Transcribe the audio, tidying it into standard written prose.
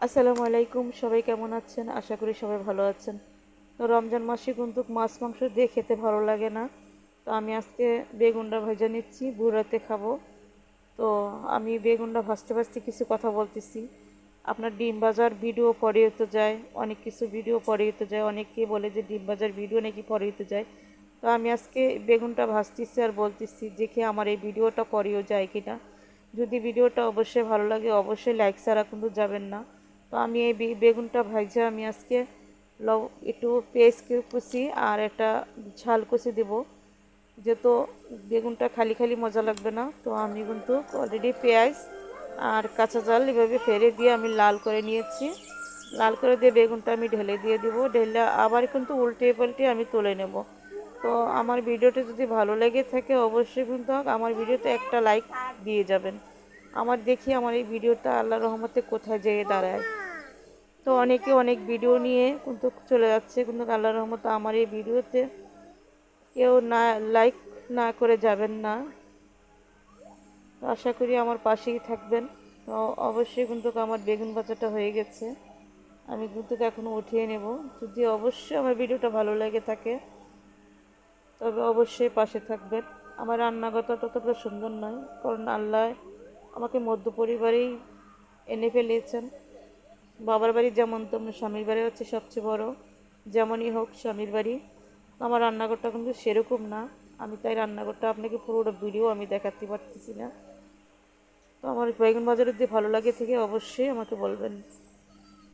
আসসালামু আলাইকুম, সবাই কেমন আছেন? আশা করি সবাই ভালো আছেন। তো রমজান মাসে কিন্তু মাছ মাংস দিয়ে খেতে ভালো লাগে না। তো আমি আজকে বেগুনটা ভেজে নিচ্ছি, ভোর রাতে খাবো। তো আমি বেগুনটা ভাজতে ভাজতে কিছু কথা বলতেছি। আপনার ডিম ভাজার ভিডিও পরেও তো যায়, অনেক কিছু ভিডিও পরেও তো যায়, অনেকে বলে যে ডিম ভাজার ভিডিও নাকি পরেও তো যায়। তো আমি আজকে বেগুনটা ভাজতেছি আর বলতেছি যে কি আমার এই ভিডিওটা পরেও যায় কিনা। যদি ভিডিওটা অবশ্যই ভালো লাগে অবশ্যই লাইক ছাড়া কিন্তু যাবেন না। তো আমি এই বেগুনটা ভাজা আমি আজকে একটু পেঁয়াজ কুচি আর একটা ঝাল কুচি দেবো, যেহেতু বেগুনটা খালি খালি মজা লাগবে না। তো আমি কিন্তু অলরেডি পেঁয়াজ আর কাঁচা জাল এভাবে ফেলে দিয়ে আমি লাল করে নিয়েছি। লাল করে দিয়ে বেগুনটা আমি ঢেলে দিয়ে দিব, ঢেলে আবার কিন্তু উল্টে পাল্টে আমি তুলে নেব। তো আমার ভিডিওটা যদি ভালো লেগে থাকে অবশ্যই কিন্তু আমার ভিডিওতে একটা লাইক দিয়ে যাবেন। আমার দেখি আমার এই ভিডিওটা আল্লাহর রহমতে কোথায় যেয়ে দাঁড়ায়। তো অনেকে অনেক ভিডিও নিয়ে কিন্তু চলে যাচ্ছে, কিন্তু আল্লাহর রহমতে আমার এই ভিডিওতে কেউ না লাইক না করে যাবেন না। তো আশা করি আমার পাশেই থাকবেন। তো অবশ্যই কিন্তু আমার বেগুন ভাজাটা হয়ে গেছে, আমি কিন্তু এখন উঠিয়ে নেব। যদি অবশ্যই আমার ভিডিওটা ভালো লেগে থাকে তবে অবশ্যই পাশে থাকবেন। আমার রান্নাগত ততটা সুন্দর নয়, কারণ আল্লাহ আমাকে মধ্য পরিবারেই এনে ফেলেছেন। বাবার বাড়ি যেমন তেমন স্বামীর বাড়ি হচ্ছে সবচেয়ে বড়। যেমনই হোক স্বামীর বাড়ি। আমার রান্নাঘরটা কিন্তু সেরকম না, আমি তাই রান্নাঘরটা আপনাকে পুরোটা ভিডিও আমি দেখাতে পারতেছি না। তো আমার বেগুন ভাজা যদি ভালো লাগে থেকে অবশ্যই আমাকে বলবেন।